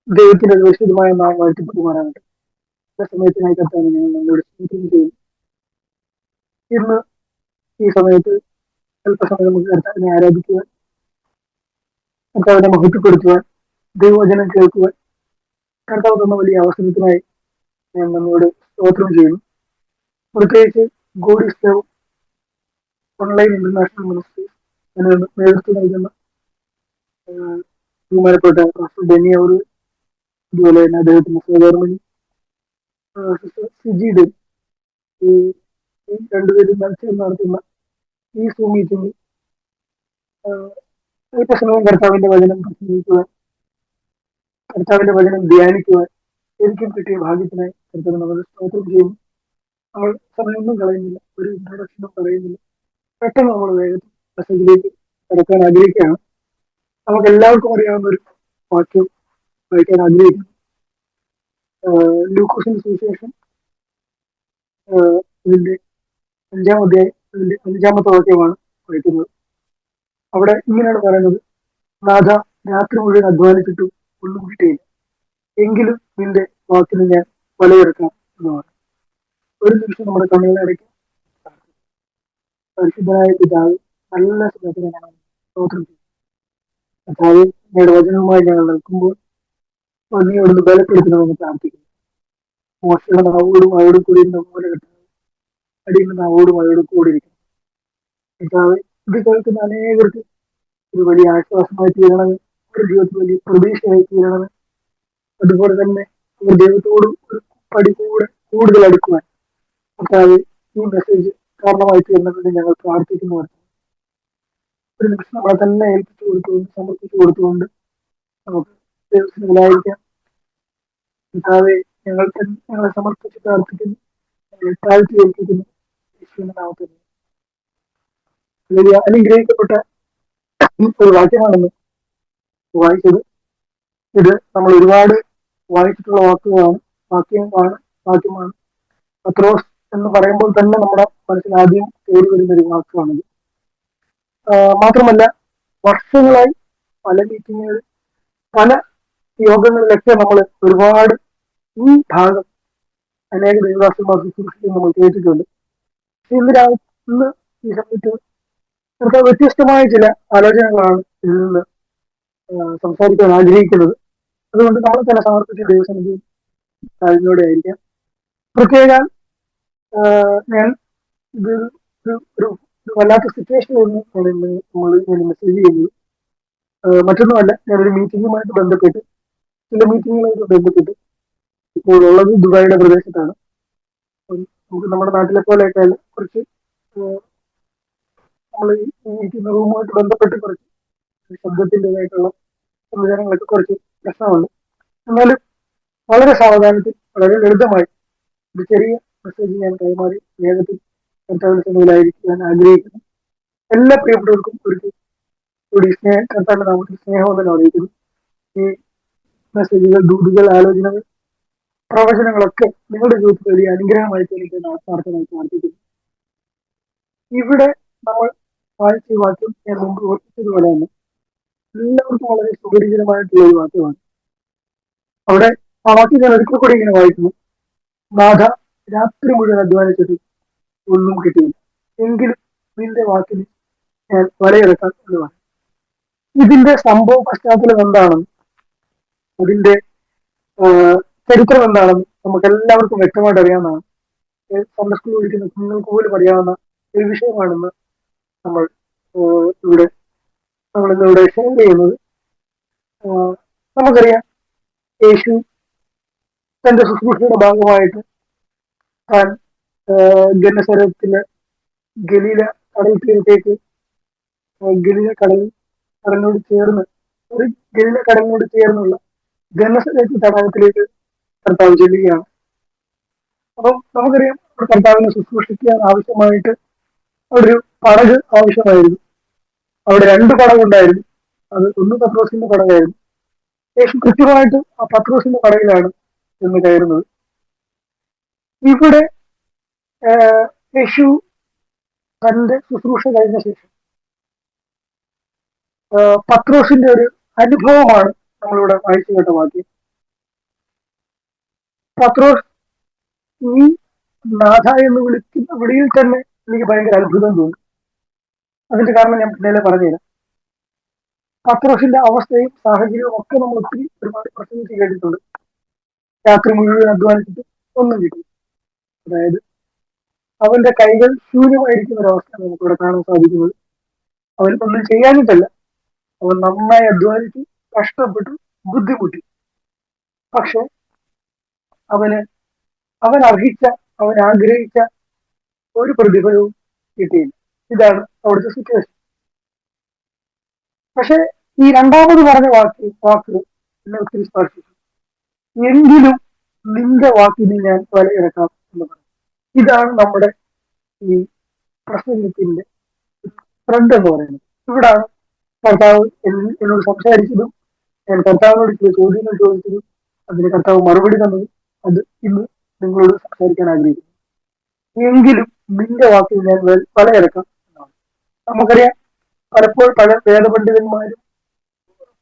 ദൈവത്തിന്റെ വിശുദ്ധമായ നാം വാഴ്ത്തപ്പെടുമാറാകട്ടെ. സമയത്തിനായി കർത്താവ് ഞങ്ങൾ നമ്മളോട് സ്തുതിക്കുകയും ചെയ്യും. ഇന്ന് ഈ സമയത്ത് അല്പസമയം നമുക്ക് കർത്താവിനെ ആരാധിക്കുവാൻ, കർത്താവിനെ മഹത്വപ്പെടുത്തുവാൻ, ദൈവവചനം കേൾക്കുവാൻ കർത്താവ് തന്ന വലിയ അവസരത്തിനായി ഞാൻ നമ്മോട് സ്തോത്രം ചെയ്യുന്നു. പ്രത്യേകിച്ച് God is love online international ministry അതിന് നേതൃത്വം നൽകുന്ന ബഹുമാനപ്പെട്ട പ്രൊഫസർ ഡെന്നി അവർ, അതുപോലെ തന്നെ അദ്ദേഹത്തിന്റെ സഹധർമ്മിണി സിസ്റ്റർ സിജി ഡെൻ, ഈ രണ്ടുപേരും മത്സരം നടത്തുന്ന ഈ സൂം മീറ്റിംഗിൽ അല്പസമയം കർത്താവിന്റെ വചനം പ്രസംഗിക്കുവാൻ, കർത്താവിന്റെ വചനം ധ്യാനിക്കുവാൻ എനിക്കും കിട്ടിയ ഭാഗ്യത്തിനായി കർത്താവ് നമ്മൾ സ്തോത്രം ചെയ്യുന്നു. നമ്മൾ സമയമൊന്നും കളയുന്നില്ല, ഒരു ഇൻട്രൊഡക്ഷനും പറയുന്നില്ല, പെട്ടെന്ന് നമ്മൾ വേഗത്തിൽ മെസ്സേജിലേക്ക് കടക്കാൻ ആഗ്രഹിക്കുകയാണ്. നമുക്ക് എല്ലാവർക്കും അറിയാവുന്ന ഒരു വാക്യം വായിക്കാൻ ആഗ്രഹിക്കുന്നു. ലൂക്കോസിന്റെ സുവിശേഷം ഇതിന്റെ 5-ാം അധ്യായം അതിന്റെ 5-ാമത്തെ വാക്യമാണ് വായിക്കുന്നത്. അവിടെ ഇങ്ങനെയാണ് പറയുന്നത്: നാഥ, രാത്രി മുഴുവൻ അധ്വാനിച്ചിട്ടും ഒന്നും കിട്ടിയില്ല, എങ്കിലും നിന്റെ വാക്കിന് ഞാൻ വലയിറക്കാം എന്നതാണ്. ഒരു നിമിഷം നമ്മുടെ കണ്ണുകളെ അടയ്ക്കും. പരിശുദ്ധനായ പിതാവ്, നല്ല സുഖത്തിനാണ് സ്തോത്രം ചെയ്യും. കർത്താവ്, നിങ്ങളുടെ വചനവുമായി ഞങ്ങൾ നിൽക്കുമ്പോൾ നീ അവിടുന്ന് ബലപ്പെടുത്തണമെന്ന് പ്രാർത്ഥിക്കുന്നു. മോശയുടെ നാവോടും അവയോടും കൂടി ഇരുന്ന പോലെ കർത്താവ് അടിയുന്ന നാവോടും അവയോടും കൂടി ഇരിക്കുന്നു. കർത്താവ്, ഇത് കേൾക്കുന്ന അനേകർക്ക് ഒരു വലിയ ആശ്വാസമായി തീരണമേ, ഒരു ജീവിതത്തിൽ വലിയ പ്രതീക്ഷയായി തീരണമേ. അതുപോലെ തന്നെ അവർ ദൈവത്തോട് ഒരു പടി കൂടെ കൂടുതൽ അടുക്കുവാൻ കർത്താവ് ഈ മെസ്സേജ് കാരണമായി തീരണമെന്ന് ഞങ്ങൾ പ്രാർത്ഥിക്കുന്നു. ഒരു നിമിഷം നമ്മളെ തന്നെ ഏൽപ്പിച്ചു കൊടുത്തുകൊണ്ട്, സമർപ്പിച്ചു കൊടുത്തുകൊണ്ട് നമുക്ക് ദൈവത്തിനായിരിക്കാം. കർത്താവെ, ഞങ്ങളെ സമർപ്പിച്ച് പ്രാർത്ഥിക്കുന്നു, ഞങ്ങളെ താഴ്ത്തി ഏൽപ്പിക്കുന്നു. യേശുവിന്റെ നാമത്തിൽ വലിയ അനുഗ്രഹിക്കപ്പെട്ട ഒരു വാക്യമാണെന്ന് വായിച്ചത്. ഇത് നമ്മൾ ഒരുപാട് വായിച്ചിട്ടുള്ള വാക്യമാണ്. പത്രോസ് എന്ന് പറയുമ്പോൾ തന്നെ നമ്മുടെ മനസ്സിൽ ആദ്യം കയറി വരുന്ന ഒരു വാക്കാണിത്. മാത്രമല്ല, വർഷങ്ങളായി പല മീറ്റിങ്ങുകൾ, പല യോഗങ്ങളിലൊക്കെ നമ്മൾ ഒരുപാട് ഈ ഭാഗം അനേക ദൈവദാസന്മാർക്ക് കുറിച്ച് നമ്മൾ കേട്ടിട്ടുണ്ട്. ഇന്ന് ഈ സമയത്ത് നമുക്ക് വ്യത്യസ്തമായ ചില ആലോചനകളാണ് ഇതിൽ നിന്ന് സംസാരിക്കാൻ ആഗ്രഹിക്കുന്നത്. അതുകൊണ്ട് നമ്മളെ തന്നെ സമർപ്പിച്ച ദൈവസന്നിധി അതിലൂടെ ആയിരിക്കാം. പ്രത്യേക ഞാൻ ഇത് ഒരു വല്ലാത്ത സിറ്റുവേഷനായിരുന്നു നമ്മൾ മെസ്സേജ് ചെയ്യുന്നത്. മറ്റൊന്നുമല്ല, ഞാനൊരു മീറ്റിങ്ങുമായിട്ട് ബന്ധപ്പെട്ട്, ചില മീറ്റിങ്ങുമായിട്ട് ബന്ധപ്പെട്ട് ഇപ്പോൾ ഉള്ളത് ദുബായിയുടെ പ്രദേശത്താണ്. നമുക്ക് നമ്മുടെ നാട്ടിലെ പോലെയൊക്കെ കുറച്ച് നമ്മൾ ഈ ഇരിക്കുന്ന റൂമുമായിട്ട് ബന്ധപ്പെട്ട് കുറച്ച് ശബ്ദത്തിൻ്റെതായിട്ടുള്ള സംവിധാനങ്ങളൊക്കെ കുറച്ച് പ്രശ്നമുണ്ട്. എന്നാലും വളരെ സാവധാനത്തിൽ, വളരെ ലളിതമായി ഒരു ചെറിയ മെസ്സേജ് ഞാൻ കൈമാറി വേഗത്തിൽ കർത്താവിനായിരിക്കാൻ ആഗ്രഹിക്കുന്നു. എല്ലാ പ്രിയപ്പെട്ടവർക്കും ഒരു കർത്താവിന്റെ നാമത്തിൽ സ്നേഹവന്ദനം അറിയിക്കുന്നു. ഈ മെസ്സേജുകൾ, ദൂതുകൾ, ആലോചനകൾ, പ്രവചനങ്ങളൊക്കെ നിങ്ങളുടെ ജീവിതത്തിൽ വലിയ അനുഗ്രഹമായി തീർക്കാൻ ആത്മാർത്ഥമായി പ്രാർത്ഥിക്കുന്നു. ഇവിടെ നമ്മൾ വായിച്ച വാക്യം ഞാൻ മുമ്പ് ഓർപ്പിച്ചതുപോലെ തന്നെ എല്ലാവർക്കും വളരെ സുപരിചിതമായിട്ടുള്ള ഒരു വാക്യമാണ്. അവിടെ ആ വാക്യം ഞാൻ ഒരിക്കൽ കൂടി ഇങ്ങനെ വായിക്കുന്നു: നാഥ, രാത്രി മുഴുവൻ അധ്വാനിച്ചിട്ട് ഒന്നും കിട്ടിയില്ല, എങ്കിലും നിന്റെ വാക്കിന് ഞാൻ വലയിറക്കാൻ എന്നുമാണ്. ഇതിന്റെ സംഭവ പശ്ചാത്തലം എന്താണെന്ന്, അതിന്റെ ചരിത്രം എന്താണെന്ന് നമുക്ക് എല്ലാവർക്കും വ്യക്തമായിട്ട് അറിയാവുന്നതാണ്. സൺഡേ സ്കൂളിൽ പഠിക്കുന്ന കുഞ്ഞുങ്ങൾക്ക് പോലും അറിയാവുന്ന ഒരു വിഷയമാണെന്ന് നമ്മൾ ഇന്നിവിടെ ഷെയർ ചെയ്യുന്നത്. നമുക്കറിയാം, യേശു തന്റെ ശുശ്രൂഷയുടെ ഭാഗമായിട്ട് താൻ ഗന്നസരത്തിലെ ഗലീല കടൽ തീരത്തേക്ക്, കടലിനോട് ചേർന്നുള്ള ഗന്നസരത്ത് തടാകത്തിലേക്ക് കർത്താവ് ചെല്ലുകയാണ്. അപ്പം നമുക്കറിയാം, കർത്താവിനെ ശുശ്രൂഷിക്കാൻ ആവശ്യമായിട്ട് ഒരു പടക് ആവശ്യമായിരുന്നു. അവിടെ 2 പടകുണ്ടായിരുന്നു. അത് ഒന്ന് പത്രോസിന്റെ പടകായിരുന്നു. യേശു കൃത്യമായിട്ട് ആ പത്രോസിന്റെ പടകിലാണ് എന്ന് കയറുന്നത്. ഇവിടെ യേശു തന്റെ ശുശ്രൂഷ കഴിഞ്ഞ ശേഷം പത്രോസിന്റെ ഒരു അനുഭവമാണ് നമ്മളിവിടെ വായിച്ചു കേട്ട വാക്യം. പത്രോസ് ഈ നാഥ എന്ന് വിളിക്കുന്ന വിളിയിൽ തന്നെ എനിക്ക് ഭയങ്കര അത്ഭുതം തോന്നി. അതിന്റെ കാരണം ഞാൻ പിന്നാലെ പറഞ്ഞുതരാം. പത്രോസിന്റെ അവസ്ഥയും സാഹചര്യവും ഒക്കെ നമ്മൾ ഒത്തിരി ഒരുപാട് പ്രസംഗിച്ച് കേട്ടിട്ടുണ്ട്. രാത്രി മുഴുവൻ അധ്വാനിച്ചിട്ട് ഒന്നും കിട്ടി. അതായത് അവന്റെ കൈകൾ ശൂന്യമായിരിക്കുന്ന ഒരവസ്ഥയാണ് നമുക്കിവിടെ കാണാൻ സാധിക്കുന്നത്. അവൻ ഒന്നും ചെയ്യാനിട്ടല്ല, അവൻ നന്നായി അധ്വാനിച്ചു, കഷ്ടപ്പെട്ടു, ബുദ്ധിമുട്ടി. പക്ഷെ അവന് അവൻ അർഹിച്ച, അവൻ ആഗ്രഹിച്ച ഒരു പ്രതിഫലവും കിട്ടിയില്ല. ഇതാണ് അവിടുത്തെ സിറ്റുവേഷൻ. പക്ഷെ ഈ രണ്ടാമത് പറഞ്ഞ വാക്ക് എന്നെ ഒത്തിരി സ്പർശിച്ചു. എങ്കിലും നിന്റെ വാക്കിന് ഞാൻ വലയിറക്കാം എന്ന് പറഞ്ഞു. ഇതാണ് നമ്മുടെ ഈ പ്രസംഗത്തിന്റെ ത്രെഡ് എന്ന് പറയുന്നത്. ഇവിടാണ് കർത്താവ് എന്നോട് സംസാരിച്ചതും ഞാൻ കർത്താവിനോട് ചില ചോദ്യങ്ങൾ ചോദിച്ചതും അതിന് കർത്താവ് മറുപടി തന്നതും അത് ഇന്ന് നിങ്ങളോട് സംസാരിക്കാൻ ആഗ്രഹിക്കുന്നു. എങ്കിലും നിന്റെ വാക്കിൽ ഞാൻ വലയിറക്കാം എന്നാണ്. നമുക്കറിയാം, പലപ്പോഴും പല വേദപണ്ഡിതന്മാരും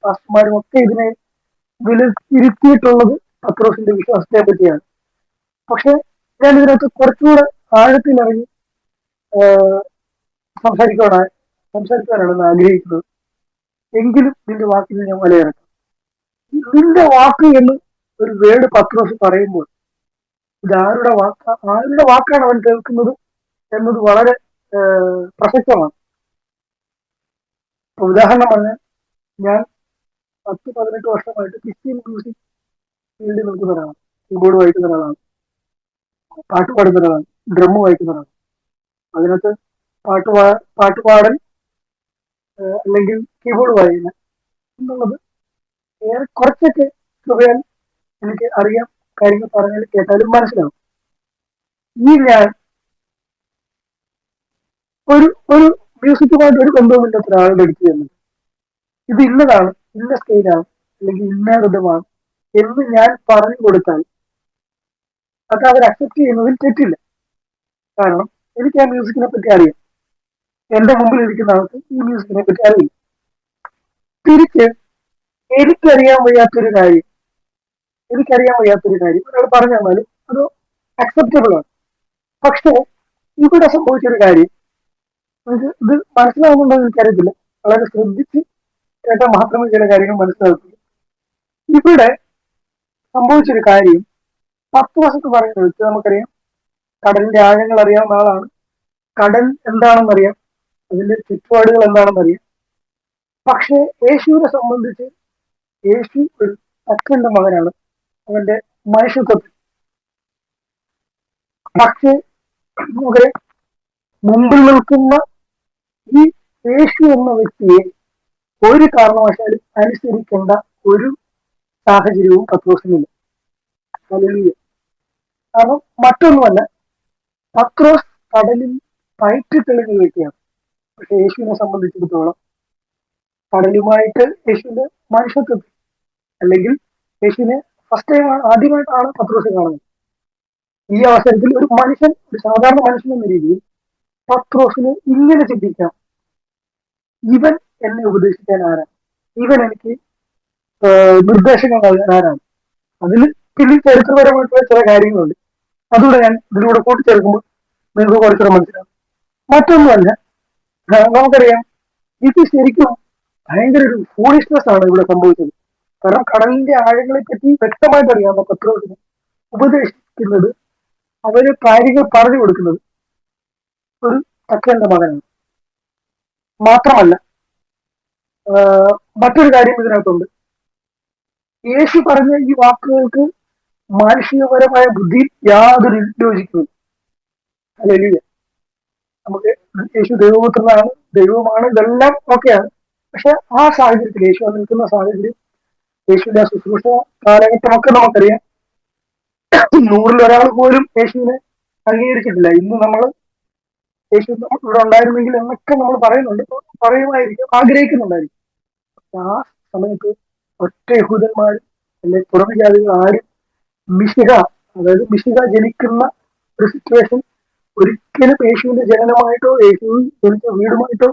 പാസ്റ്റർമാരും ഒക്കെ ഇതിനെ വിലയിരുത്തിയിട്ടുള്ളത് പത്രോസിന്റെ വിശ്വാസത്തെ പറ്റിയാണ്. പക്ഷെ ഞാൻ ഇതിനകത്ത് കുറച്ചുകൂടെ ആഴത്തിലിറങ്ങി സംസാരിക്കാനാണ് ആഗ്രഹിക്കുന്നത്. എങ്കിലും നിന്റെ വാക്കിൽ ഞാൻ വലയിറക്കാം. നിന്റെ വാക്ക് എന്ന് ഒരു വേർഡ് പത്രോസ് പറയുമ്പോൾ ഇത് ആരുടെ വാക്കാണ് അവൻ കേൾക്കുന്നത് എന്നത് വളരെ പ്രസക്തമാണ്. ഉദാഹരണം പറഞ്ഞാൽ, ഞാൻ 10-18 വർഷമായിട്ട് ക്രിസ്ത്യൻ മ്യൂസിക് ഫീൽഡിൽ നിൽക്കുന്ന ഒരാളാണ്. കീബോർഡ് വായിക്കുന്ന ഒരാളാണ്, പാട്ട് പാടുന്ന ഒരാളാണ്, ഡ്രം വായിക്കുന്ന ഒരാളാണ്. അതിനകത്ത് പാട്ടുപാടൽ അല്ലെങ്കിൽ കീബോർഡ് വായിക്കുന്ന എന്നുള്ളത് കുറച്ചൊക്കെ കൃപയാൽ എനിക്ക് അറിയാം. കാര്യങ്ങൾ പറഞ്ഞാൽ കേട്ടാലും മനസ്സിലാവും. ഈ ഞാൻ ഒരു മ്യൂസിക്കുമായിട്ട് ഒരു ബന്ധവുമില്ലാത്ത ഒരാളുടെ അടുത്ത് ചെന്നത് ഇത് ഇന്നതാണ്, ഇന്ന സ്കെയിലാണ്, അല്ലെങ്കിൽ ഇന്ന ഋതമാണ് എന്ന് ഞാൻ പറഞ്ഞു കൊടുത്താൽ അത് അവർ അക്സെപ്റ്റ് ചെയ്യുന്നതിൽ തെറ്റില്ല. കാരണം എനിക്ക് ആ മ്യൂസിക്കിനെ പറ്റി അറിയാം. എന്റെ മുമ്പിൽ ഇരിക്കുന്ന ആൾക്ക് ഈ മ്യൂസിക്കിനെ പറ്റി അറിയില്ല. തിരിച്ച് എനിക്കറിയാൻ വയ്യാത്തൊരു കാര്യം ഒരാൾ പറഞ്ഞു തന്നാലും അത് അക്സെപ്റ്റബിൾ ആണ്. പക്ഷെ ഇവിടെ സംഭവിച്ചൊരു കാര്യം ഇത് മനസ്സിലാവുന്നുണ്ടോ എന്ന് എനിക്കറിയത്തില്ല. വളരെ ശ്രദ്ധിച്ച് കേട്ടാൽ മാത്രമേ ചില കാര്യങ്ങൾ മനസ്സിലാകത്തുള്ളൂ. ഇവിടെ സംഭവിച്ചൊരു കാര്യം 10 വർഷത്ത് പറയുന്നത് വെച്ച് നമുക്കറിയാം, കടലിന്റെ ആഴങ്ങൾ അറിയാവുന്ന ആളാണ്. കടൽ എന്താണെന്നറിയാം, അതിന്റെ ചുറ്റുപാടുകൾ എന്താണെന്നറിയാം. പക്ഷെ യേശുവിനെ സംബന്ധിച്ച് യേശു ഒരു അച്ഛന്റെ മകനാണ്, അവന്റെ മനുഷ്യത്വത്തിൽ. പക്ഷെ നമുക്കറിയാം, മുമ്പിൽ നിൽക്കുന്ന ഈ യേശു എന്ന വ്യക്തിയെ ഒരു കാരണവശാലും അനുസരിക്കേണ്ട ഒരു സാഹചര്യവും പത്രോസിനില്ല. കാരണം മറ്റൊന്നുമല്ല, പത്രോസ് കടലിൽ പയറ്റി തെളിഞ്ഞ വ്യക്തിയാണ്. പക്ഷെ യേശുവിനെ സംബന്ധിച്ചിടത്തോളം കടലുമായിട്ട് യേശുവിന്റെ മനുഷ്യത്വത്തിൽ, അല്ലെങ്കിൽ യേശുവിനെ ആദ്യമായിട്ടാണ് പത്രോസ് കാണുന്നത്. ഈ അവസരത്തിൽ ഒരു സാധാരണ മനുഷ്യൻ എന്ന രീതിയിൽ പത്രോസിന് ഇങ്ങനെ ചിന്തിക്കാം: ഇവൻ എന്നെ ഉപദേശിക്കാൻ ആരാണ്? ഇവൻ എനിക്ക് നിർദ്ദേശങ്ങൾ നൽകാൻ ആരാണ്? അതിൽ പിന്നെ ചരിത്രപരമായിട്ടുള്ള ചില കാര്യങ്ങളുണ്ട്. അതുകൂടെ ഞാൻ ഇതിലൂടെ കൂട്ടിച്ചേർക്കുമ്പോൾ നിങ്ങൾക്ക് കുറച്ചുകൂടെ മനസ്സിലാവും. മറ്റൊന്നുമല്ല, നമുക്കറിയാം, ഇത് ശരിക്കും ഭയങ്കര ഒരു ഫൂളിഷ്നെസ് ആണ് ഇവിടെ സംഭവിച്ചത്. കാരണം കടലിന്റെ ആഴങ്ങളെ പറ്റി വ്യക്തമായിട്ട് അറിയാവുന്ന പത്രോസിനെ ഉപദേശിക്കുന്നത്, അവര് കാര്യങ്ങൾ പറഞ്ഞു കൊടുക്കുന്നത് ഒരു തക്കന്റെ മകനാണ്. മാത്രമല്ല, മറ്റൊരു കാര്യം ഇതിനകത്തുണ്ട്. യേശു പറഞ്ഞ ഈ വാക്കുകൾക്ക് മാനുഷികപരമായ ബുദ്ധി യാതൊരു യോജിക്കുന്നില്ല. അല്ലെങ്കിൽ നമുക്ക് യേശു ദൈവപുത്രനാണ്, ദൈവമാണ്, ഇതെല്ലാം ഓക്കെയാണ്. പക്ഷെ ആ സാഹചര്യത്തിൽ, യേശു നിൽക്കുന്ന സാഹചര്യം, യേശുവിന്റെ ശുശ്രൂഷ കാലഘട്ടമൊക്കെ നമുക്കറിയാം. 100-ൽ ഒരാൾ പോലും യേശുവിനെ അംഗീകരിച്ചിട്ടില്ല. ഇന്ന് നമ്മൾ യേശു ഇവിടെ ഉണ്ടായിരുന്നെങ്കിൽ എന്നൊക്കെ നമ്മൾ പറയുമായിരിക്കും, ആഗ്രഹിക്കുന്നുണ്ടായിരിക്കും. ആ സമയത്ത് ഒറ്റ യഹൂദന്മാർ അല്ലെങ്കിൽ പുറമെ ജാതികൾ ആരും അതായത് മിശിഹ ജനിക്കുന്ന ഒരു സിറ്റുവേഷൻ ഒരിക്കലും യേശുവിന്റെ ജനനമായിട്ടോ യേശു ജനിച്ച വീടുമായിട്ടോ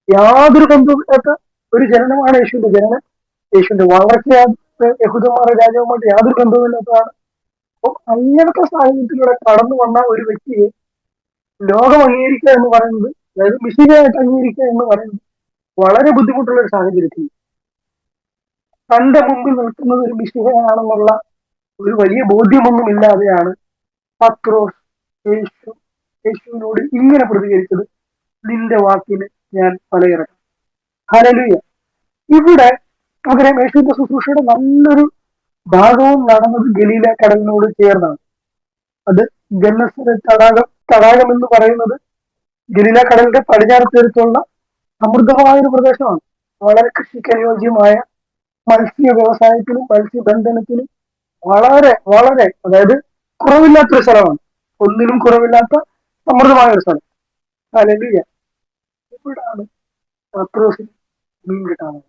യാതൊരു ബന്ധവുമില്ലാത്ത ഒരു ജനനമാണ് യേശുവിന്റെ ജനനം. യേശുവിന്റെ വളർച്ച യഹൂദന്മാരുടെ രാജാവുമായിട്ട് യാതൊരു ബന്ധവുമില്ലാത്തതാണ്. അപ്പം അങ്ങനത്തെ സാഹചര്യത്തിലൂടെ കടന്നു വന്ന ഒരു വ്യക്തിയെ ലോകം അംഗീകരിക്കുക എന്ന് പറയുന്നത്, അതായത് മിശിഹായിട്ട് അംഗീകരിക്കുക എന്ന് പറയുന്നത് വളരെ ബുദ്ധിമുട്ടുള്ള ഒരു സാഹചര്യത്തിൽ തന്റെ മുമ്പിൽ നിൽക്കുന്നത് ഒരു മിശിഹയാണെന്നുള്ള ഒരു വലിയ ബോധ്യമൊന്നും ഇല്ലാതെയാണ് പത്രോസ് യേശു യേശുവിനോട് ഇങ്ങനെ പ്രതികരിച്ചത്: നിന്റെ വാക്കിന് ഞാൻ തലയിറക്കാം. ഹല്ലേലൂയ. ഇവിടെ പകരം യേശുവിന്റെ ശുശ്രൂഷയുടെ നല്ലൊരു ഭാഗവും നടന്നത് ഗലീല കടലിനോട് ചേർന്നാണ്. അത് ഗന്നസരത്ത് തടാകം എന്ന് പറയുന്നത് ഗലീല കടലിന്റെ പടിഞ്ഞാറ് തീരത്തുള്ള സമൃദ്ധമായ ഒരു പ്രദേശമാണ്. വളരെ കൃഷിക്ക് അനുയോജ്യമായ, മത്സ്യ വ്യവസായത്തിനും മത്സ്യബന്ധനത്തിനും വളരെ വളരെ, അതായത് കുറവില്ലാത്തൊരു സ്ഥലമാണ്. ഒന്നിനും കുറവില്ലാത്ത സമൃദ്ധമായ ഒരു സ്ഥലം. ഹല്ലേലൂയ. ഇവിടാണ് പത്രോസിന് മീൻ കിട്ടാനുള്ളത്.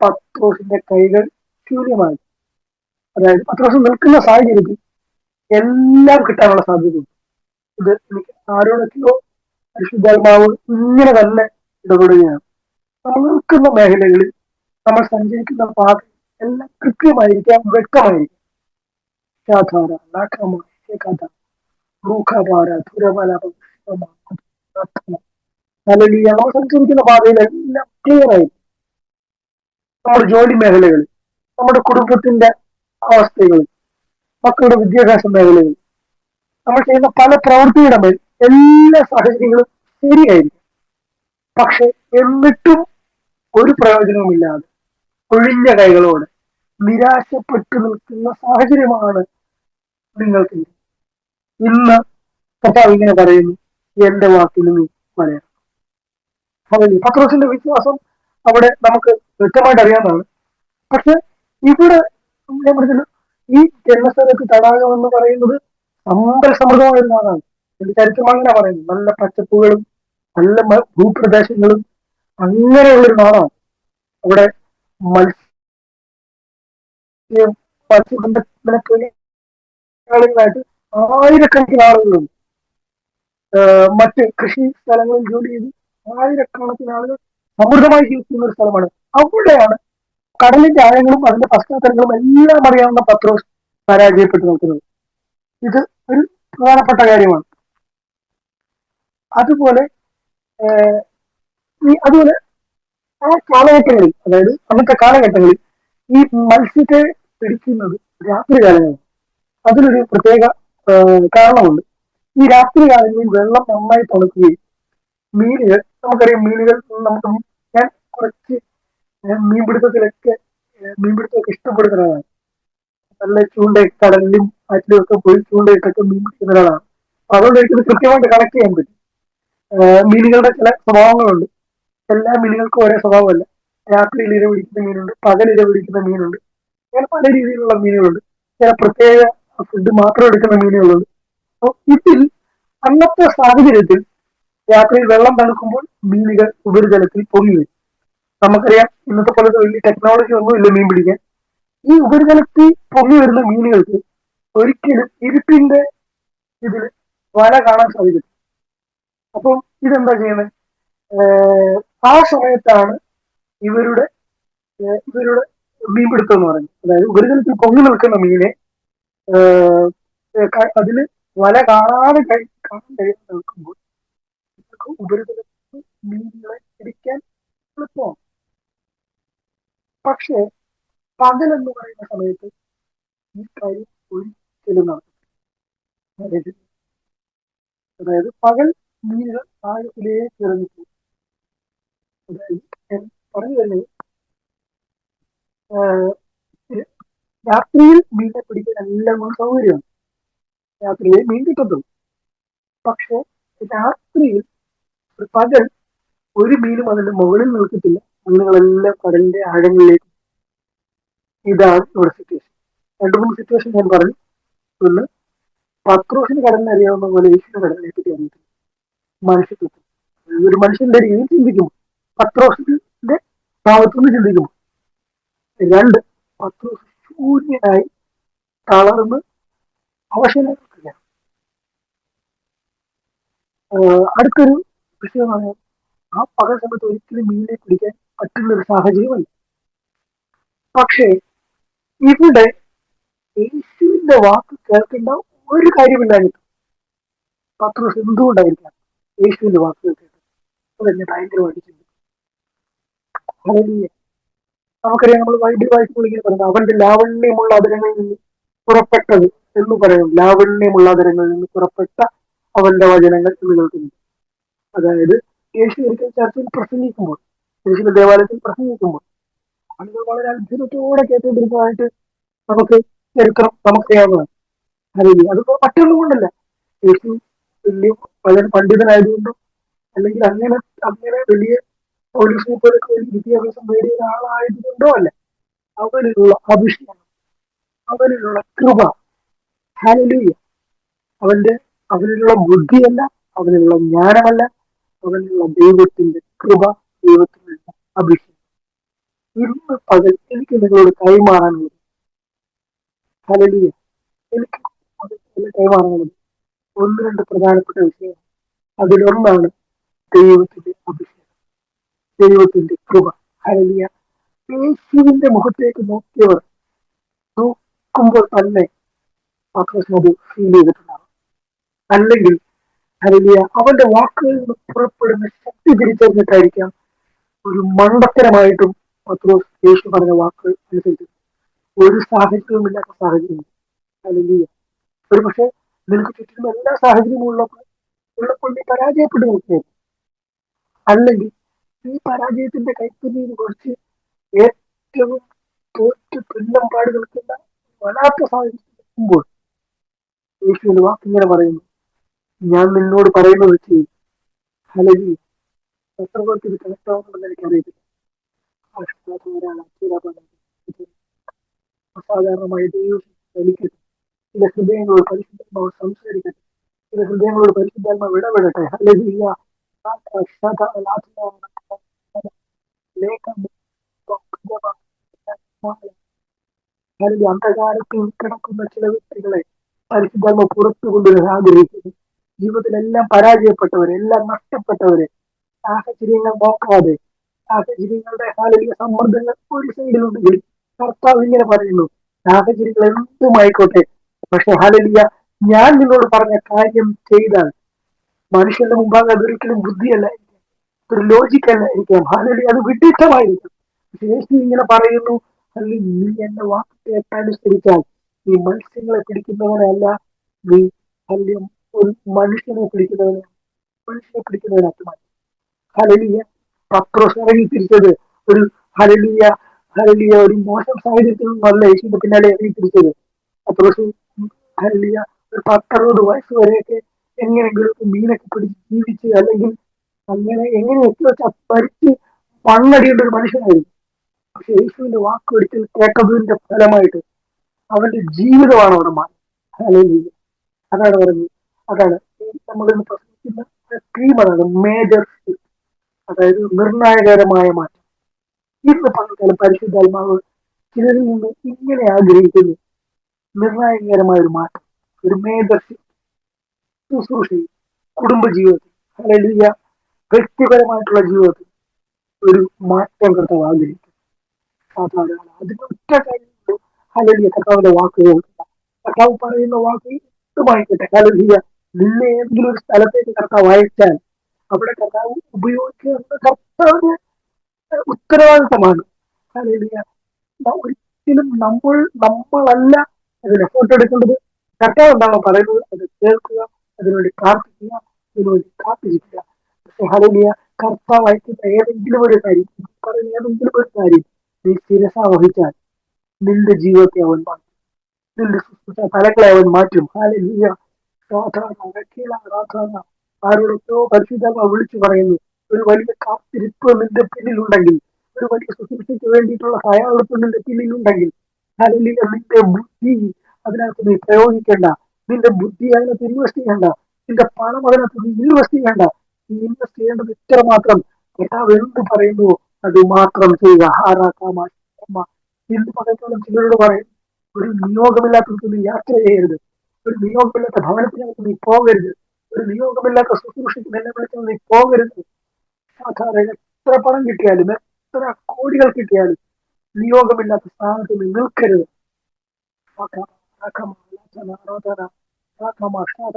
പത്രോസിന്റെ കൈകൾ ശൂന്യമായി. അതായത് പത്രോസ് നിൽക്കുന്ന സാഹചര്യത്തിൽ എല്ലാം കിട്ടാനുള്ള സാധ്യതയുണ്ട്. ഇത് എനിക്ക് ആരോടൊക്കെയോ പരിശുദ്ധാത്മാവ് ഇങ്ങനെ തന്നെ ഇടപെടുകയാണ്. നമ്മൾ നിൽക്കുന്ന മേഖലകളിൽ, നമ്മൾ സഞ്ചരിക്കുന്ന പാത എല്ലാം കൃത്യമായിരിക്കാം, വ്യക്തമായിരിക്കാം. ശാഖാര, നാഖമ, ശേഖാത, ഭൂഖാപാര, ധുരബലം, ഹല്ലേലൂയ. നമ്മൾ സഞ്ചരിക്കുന്ന പാതയിലെല്ലാം ക്ലിയർ ആയിരിക്കും. നമ്മുടെ ജോലി മേഖലകളിൽ, നമ്മുടെ കുടുംബത്തിന്റെ അവസ്ഥകളിൽ, മക്കളുടെ വിദ്യാഭ്യാസ മേഖലകളിൽ, നമ്മൾ ചെയ്യുന്ന പല പ്രവൃത്തിയുടെ മേൽ എല്ലാ സാഹചര്യങ്ങളും ശരിയായിരിക്കും. പക്ഷെ എന്നിട്ടും ഒരു പ്രയോജനവുമില്ലാതെ ഒഴിഞ്ഞ കൈകളോടെ നിരാശപ്പെട്ടു നിൽക്കുന്ന സാഹചര്യമാണ് നിങ്ങൾക്ക്. ഇന്ന് കർത്താവ് ഇങ്ങനെ പറയുന്നു: എന്റെ വാക്കിന് നീ പറയാം. പത്രോസിന്റെ വിശ്വാസം അവിടെ നമുക്ക് വ്യക്തമായിട്ട് അറിയാവുന്നതാണ്. പക്ഷെ ഇവിടെ ഞാൻ പറഞ്ഞല്ലോ, ഈ ജന്മസ്ഥലത്ത് തടാകം എന്ന് പറയുന്നത് സമ്പൽ സമൃദ്ധമായ ഒരു നാടാണ്. എന്റെ ചരിത്രം അങ്ങനെ പറയുന്നു. നല്ല പച്ചപ്പുകളും നല്ല ഭൂപ്രദേശങ്ങളും അങ്ങനെയുള്ളൊരു നാടാണ്. അവിടെ മത്സ്യബന്ധനത്തിനായിട്ട് ആയിരക്കണക്കിന് ആളുകളുണ്ട്. മറ്റ് കൃഷി സ്ഥലങ്ങളിൽ ജോലി ചെയ്ത് ആയിരക്കണക്കിന് ആളുകൾ സമൃദ്ധമായി ജീവിക്കുന്ന ഒരു സ്ഥലമാണ്. അവിടെയാണ് കടലിന്റെ ആഴങ്ങളും അതിന്റെ പശ്ചാത്തലങ്ങളും എല്ലാം അറിയാവുന്ന പത്രോസ് പരാജയപ്പെട്ടു നിൽക്കുന്നത്. ഇത് ഒരു പ്രധാനപ്പെട്ട കാര്യമാണ്. അതുപോലെ അതുപോലെ ആ കാലഘട്ടങ്ങളിൽ, അതായത് അന്നത്തെ കാലഘട്ടങ്ങളിൽ ഈ മത്സ്യത്തെ പിടിക്കുന്നത് രാത്രി കാലങ്ങളാണ്. അതിനൊരു പ്രത്യേക കാരണമുണ്ട്. ഈ രാത്രി കാലങ്ങളിൽ വെള്ളം നന്നായി തണുക്കുകയും മീനുകൾ, നമുക്കറിയാം മീനുകൾ, നമുക്ക് ഞാൻ കുറച്ച് മീൻപിടുത്തമൊക്കെ ഇഷ്ടപ്പെടുന്ന ഒരാളാണ്. നല്ല കടലിലും ആറ്റിലും ഒക്കെ പോയി ചൂണ്ടയിട്ടൊക്കെ മീൻ പിടിക്കുന്ന ഒരാളാണ്. അതുകൊണ്ട് എനിക്കത് കൃത്യമായിട്ട് കണക്ട് ചെയ്യാൻ പറ്റും. മീനുകളുടെ ചില സ്വഭാവങ്ങളുണ്ട്. എല്ലാ മീനുകൾക്കും ഒരേ സ്വഭാവമല്ല. രാത്രിയിൽ ഇര പിടിക്കുന്ന മീനുണ്ട്, പകൽ ഇര പിടിക്കുന്ന മീനുണ്ട്, അങ്ങനെ പല രീതിയിലുള്ള മീനുകളുണ്ട്. ചില പ്രത്യേക ഫുഡ് മാത്രം എടുക്കുന്ന മീനുകളുണ്ട്. അപ്പോൾ ഇതിൽ അന്നത്തെ സാഹചര്യത്തിൽ രാത്രിയിൽ വെള്ളം തണുക്കുമ്പോൾ മീനുകൾ ഉപരിതലത്തിൽ പൊങ്ങി വരും. നമുക്കറിയാം ഇന്നത്തെ പോലത്തെ വലിയ ടെക്നോളജി ഒന്നും ഇല്ല മീൻ പിടിക്കാൻ. ഈ ഉപരിതലത്തിൽ പൊങ്ങി വരുന്ന മീനുകൾക്ക് ഒരിക്കലും ഇരുട്ടിന്റെ ഇതിൽ വല കാണാൻ സാധിക്കും. അപ്പം ഇതെന്താ ചെയ്യുന്നത്? ആ സമയത്താണ് ഇവരുടെ മീൻപിടുത്തം എന്ന് പറയുന്നത്. അതായത് ഉപരിതലത്തിൽ പൊങ്ങി നിൽക്കുന്ന മീനെ അതില് വല കാണാൻ കഴിയാതെ നിൽക്കുമ്പോൾ ഉപരിതലത്തിൽ മീനുകളെ പിടിക്കാൻ എളുപ്പമാണ്. പക്ഷേ പകൽ എന്ന് പറയുന്ന സമയത്ത് ഈ കാര്യം ഒരിക്കലും നടക്കും. അതായത് പകൽ മീനുകൾ ആഴത്തിലേക്ക് ഇറങ്ങിപ്പോകും. അതായത് ഞാൻ പറഞ്ഞു വരുന്നത്, രാത്രിയിൽ മീനെ പിടിക്കാൻ എല്ലാം കൊണ്ട് സൗകര്യമാണ്. രാത്രിയിൽ മീൻ കിട്ടത്തുള്ളൂ. പക്ഷെ രാത്രിയിൽ പകൽ ഒരു മീനും അതിന്റെ മുകളിൽ നിൽക്കത്തില്ല. മീനുകളെല്ലാം കടലിന്റെ ആഴങ്ങളിലേക്ക്. ഇതാണ് ഇവിടെ സിറ്റുവേഷൻ. 2-3 സിറ്റുവേഷൻ ഞാൻ പറഞ്ഞു. ഒന്ന്, പത്രോസിന് കടലിനെ അറിയാവുന്ന പോലെ യേശുവിന്റെ കടലിനെ പറ്റി അറിയത്തില്ല. മനുഷ്യത്വം, ഒരു മനുഷ്യന്റെ രീതിയിൽ ചിന്തിക്കുമ്പോൾ, പത്രോസിന്റെ ഭാഗത്തുനിന്ന് ചിന്തിക്കുമ്പോൾ. 2, പത്രോസ് ശൂന്യനായി തളർന്ന് അവശനായിരിക്കുകയാണ്. അടുത്തൊരു വിഷയമാണ്, ആ പകൽ സമയത്ത് ഒരിക്കലും മീനിനെ പിടിക്കാൻ പറ്റുന്ന ഒരു സാഹചര്യമല്ല. പക്ഷേ ഇവിടെ യേശുവിന്റെ യേശുവിന്റെ വാക്ക് കേൾക്കേണ്ട ഒരു കാര്യമില്ലായിരുന്നു. പത്രോസ് എന്തുകൊണ്ടായിരിക്കാം യേശുവിന്റെ വാക്ക് കേൾക്കേണ്ടത്? അതെന്നെ ഭയങ്കരമായിട്ട് ചിന്തിക്കും. നമുക്കറിയാം, നമ്മൾ ബൈബിൾ വായിക്കുമ്പോൾ ഇങ്ങനെ പറയുന്നത് അവന്റെ ലാവണ്യമുള്ള അതിരങ്ങളിൽ നിന്ന് പുറപ്പെട്ടത് എന്ന് പറയും. ലാവണ്യമുള്ള അതിരങ്ങളിൽ നിന്ന് പുറപ്പെട്ട അവന്റെ വചനങ്ങൾ എന്ന് കേൾക്കുന്നു. അതായത് യേശു ഒരിക്കൽ ചർച്ചയിൽ പ്രസംഗിക്കുമ്പോൾ, യേശുവിന്റെ ദേവാലയത്തിൽ പ്രസംഗിക്കുമ്പോൾ ആളുകൾ വളരെ അത്ഭുതത്തോടെ കേട്ടുകൊണ്ടിരുന്നതായിട്ട് നമുക്ക് ചരിത്രം നമുക്കറിയാവുന്നതാണ്. അത് മറ്റൊന്നും കൊണ്ടല്ല, യേശു വലിയ വളരെ പണ്ഡിതനായതുകൊണ്ടോ അല്ലെങ്കിൽ അങ്ങനെ അങ്ങനെ വലിയ പോലീസിനെ പോലൊക്കെ വലിയ വിദ്യാഭ്യാസം നേടിയ ഒരാളായതുകൊണ്ടോ അല്ല. അവനിലുള്ള അഭിഷേകം, അവനിലുള്ള കൃപ, ഹല്ലേലൂയ. അവനിലുള്ള ബുദ്ധിയല്ല, അവനിലുള്ള ജ്ഞാനമല്ല, അവനിലുള്ള ദൈവത്തിന്റെ കൃപ, ദൈവത്തിന്റെ അഭിഷേകം. ഇന്ന് പകൽ എനിക്ക് നിങ്ങളോട് കൈമാറാനുള്ളത്, ഹല്ലേലൂയ, എനിക്ക് കൈമാറാനുള്ളത് ഒന്ന് രണ്ട് പ്രധാനപ്പെട്ട വിഷയം. അതിലൊന്നാണ് ദൈവത്തിന്റെ അഭിഷേകം, ദൈവത്തിന്റെ കൃപ. ഹല്ലേലൂയ. യേശുവിന്റെ മുഖത്തേക്ക് നോക്കുമ്പോൾ തന്നെ പത്രോസിന് അത് ഫീൽ ചെയ്തിട്ടുണ്ടാകും. അല്ലെങ്കിൽ ഹല്ലേലൂയ അവന്റെ വാക്കുകളിൽ നിന്ന് പുറപ്പെടുന്ന ശക്തി തിരിച്ചറിഞ്ഞിട്ടായിരിക്കാം ഒരു മണ്ടത്തരമായിട്ടും പത്രോസ് യേശു പറഞ്ഞ വാക്കുകൾ അനുസരിച്ചു. ഒരു സാഹചര്യവുമില്ലാത്ത സാഹചര്യം. ഹല്ലേലൂയ. ഒരു പക്ഷെ നിനക്ക് ചുറ്റും എല്ലാ സാഹചര്യവും ഉള്ളപ്പോൾ നീ പരാജയപ്പെട്ടു നോക്കിയത്. അല്ലെങ്കിൽ ഈ പരാജയത്തിന്റെ കൈപ്പിടിയിൽ കുറച്ച് ഏറ്റവും തോറ്റ് തുന്നം പാട് നിൽക്കുന്ന വല്ലാത്ത സാഹചര്യത്തിൽ യേശുവിന്റെ വാക്ക് ഇങ്ങനെ പറയുന്നു, ഞാൻ നിന്നോട് പറയുന്നത് ചെയ്യും. ഹല്ലേലൂയ. എത്ര പേർക്ക് ഇത് കണക്ട് ആവുന്നുണ്ടെന്ന് എനിക്കറിയത്തില്ല. അസാധാരണമായ ദൈവം ചലിക്കട്ടെ. ചില ഹൃദയങ്ങളോട് പരിശുദ്ധാത്മാവ് സംസാരിക്കട്ടെ. ചില ഹൃദയങ്ങളോട് പരിശുദ്ധാത്മാവ് ഇടപെടട്ടെ. ഹല്ലേലൂയ. അന്ധകാരത്തിൽ കിടക്കുന്ന ചില വ്യക്തികളെ പരിശുദ്ധാത്മ പുറത്തു കൊണ്ടുവരാൻ ആഗ്രഹിക്കുന്നു. ജീവിതത്തിലെല്ലാം പരാജയപ്പെട്ടവരെ, എല്ലാം നഷ്ടപ്പെട്ടവരെ, സാഹചര്യങ്ങൾ നോക്കാതെ, സാഹചര്യങ്ങളുടെ ഹാലിലെ സമ്മർദ്ദങ്ങൾ ഒരു സൈഡിലുണ്ടെങ്കിൽ കർത്താവ് ഇങ്ങനെ പറയുന്നു, സാഹചര്യങ്ങൾ എന്തുമായിക്കോട്ടെ, പക്ഷെ ഹല്ലേലൂയ ഞാൻ നിന്നോട് പറഞ്ഞ കാര്യം ചെയ്താൽ മനുഷ്യന്റെ മുമ്പാകെ അതൊരിക്കലും ബുദ്ധിയല്ല, ഒരു ലോജിക്കല്ലായിരിക്കാം. ഹല്ലേലൂയ അത് വിഡിത്തമായിരിക്കും. യേശു ഇങ്ങനെ പറയുന്നു, അല്ലെങ്കിൽ നീ എന്റെ വാക്ക് കേട്ടനുസരിച്ചാൽ നീ മത്സ്യങ്ങളെ പിടിക്കുന്നവനല്ല, നീ അല്ലെങ്കിൽ ഒരു മനുഷ്യനെ പിടിക്കുന്നവനാക്കി. ഹല്ലേലൂയ. പത്രോസ് ഇറങ്ങി തിരിച്ചത് ഒരു ഹല്ലേലൂയ ഹല്ലേലൂയ ഒരു മോശം സാഹചര്യത്തിൽ നിന്നല്ല യേശുവിന്റെ പിന്നാലെ ഇറങ്ങി തിരിച്ചത്. പത്രോസ് ഹല്ലേലൂയ ഒരു 10-60 വയസ്സ് വരെയൊക്കെ എങ്ങനെയെങ്കിലും മീനൊക്കെ പിടിച്ച് ജീവിച്ച് അല്ലെങ്കിൽ അങ്ങനെ എങ്ങനെയൊക്കെ വെച്ച് ഭരിച്ച് മണ്ണടിയേണ്ട ഒരു മനുഷ്യനായിരുന്നു. പക്ഷെ യേശുവിന്റെ വാക്ക് ഒരിക്കൽ കേട്ടതിന്റെ ഫലമായിട്ട് അവന്റെ ജീവിതമാണ് അവിടെ മാറി. ഹല്ലേലൂയ. അതാണ് പറഞ്ഞത്. അതാണ് നമ്മളിന്ന് പ്രസംഗിക്കുന്ന തീമാണ് മേജർ ഷിഫ്റ്റ്, അതായത് നിർണായകരമായ മാറ്റം. ഇന്ന് പകൽക്കാലം പരിശുദ്ധാത്മാവ് ചിലരിൽ നിന്ന് ഇങ്ങനെ ആഗ്രഹിക്കുന്നു, നിർണായകരമായ ഒരു മാറ്റം, ഒരു മേജർ ഷിഫ്റ്റ്. ശുശ്രൂഷയിൽ, കുടുംബജീവിതത്തിൽ, ഹല്ലേലൂയ വ്യക്തിപരമായിട്ടുള്ള ജീവിതത്തിൽ ഒരു മാറ്റം കർത്താവ് ആഗ്രഹിക്കുന്നു. സാധാരണ അതിന് ഒറ്റ കാര്യമുള്ളൂ, ഹല്ലേലൂയ കർത്താവിന്റെ വാക്ക് കേൾക്കുക. കർത്താവ് പറയുന്ന വാക്ക് ഇഷ്ടമായിക്കോട്ടെ. ഹല്ലേലൂയ നിന്നെ ഏതെങ്കിലും ഒരു സ്ഥലത്തേക്ക് കർത്താവ് അയച്ചാൽ അവിടെ കർത്താവ് ഉപയോഗിക്കുന്ന കർത്താവിന് ഉത്തരവാദിത്തമാണ്. ഹല്ലേലൂയ ഒരിക്കലും നമ്മളല്ല അതിന് എഫോർട്ട് എടുക്കേണ്ടത്. കർത്താവ് എന്താണോ പറയുന്നത് അത് കേൾക്കുക, അതിനുവേണ്ടി പ്രാർത്ഥിക്കുക, അതിനുവേണ്ടി കാത്തിരിക്കുക. പക്ഷെ ഹല്ലേലൂയ കർത്താവ് അയക്കുന്ന ഏതെങ്കിലും ഒരു കാര്യം, പറയുന്ന ഏതെങ്കിലും ഒരു കാര്യം നീ ശിരസ വഹിച്ചാൽ നിന്റെ ജീവിതത്തെ അവൻ മാറ്റും, നിന്റെ ശുശ്രൂഷ തലങ്ങളെ അവൻ മാറ്റും. ഹല്ലേലൂയ. ആരോടൊക്കെയോ പരിശുദ്ധാത്മാവ് വിളിച്ചു പറയുന്നു, ഒരു വലിയ കാത്തിരിപ്പ് നിന്റെ പിന്നിലുണ്ടെങ്കിൽ, ഒരു വലിയ ശുശ്രൂഷയ്ക്ക് വേണ്ടിയിട്ടുള്ള തയ്യാറെടുപ്പ് നിന്റെ പിന്നിലുണ്ടെങ്കിൽ, ഹല്ലേലൂയ നിന്റെ ബുദ്ധി അതിനകത്ത് നീ പ്രയോഗിക്കേണ്ട, നിന്റെ ബുദ്ധി അതിനകത്ത് ഇൻവെസ്റ്റ് ചെയ്യേണ്ട, നിന്റെ പണം അതിനകത്ത് നീ ഇൻവെസ്റ്റ് ചെയ്യേണ്ട. നീ ഇൻവെസ്റ്റ് ചെയ്യേണ്ടത് ഇത്ര മാത്രം, കർത്താവ് എന്ത് പറയുന്നു അത് മാത്രം ചെയ്യുക. ഇന്ന് പകൽക്കാലം ചിലരോട് പറയും, ഒരു നിയോഗമില്ലാത്തവർക്ക് നീ യാത്ര ചെയ്യരുത്, ഒരു നിയോഗമില്ലാത്ത ഭവനത്തിനകത്ത് നീ പോകരുത്, ഒരു നിയോഗമില്ലാത്ത ശുശ്രൂഷയ്ക്ക് നിന്നെ വിളിച്ചാൽ നീ പോകരുത്. സാധാരണ എത്ര പണം കിട്ടിയാലും എത്ര കോടികൾ കിട്ടിയാലും നിയോഗമില്ലാത്ത സ്ഥാനത്ത് നീ നിൽക്കരുത്. ആരാധന, ആത്മമാഷാദ.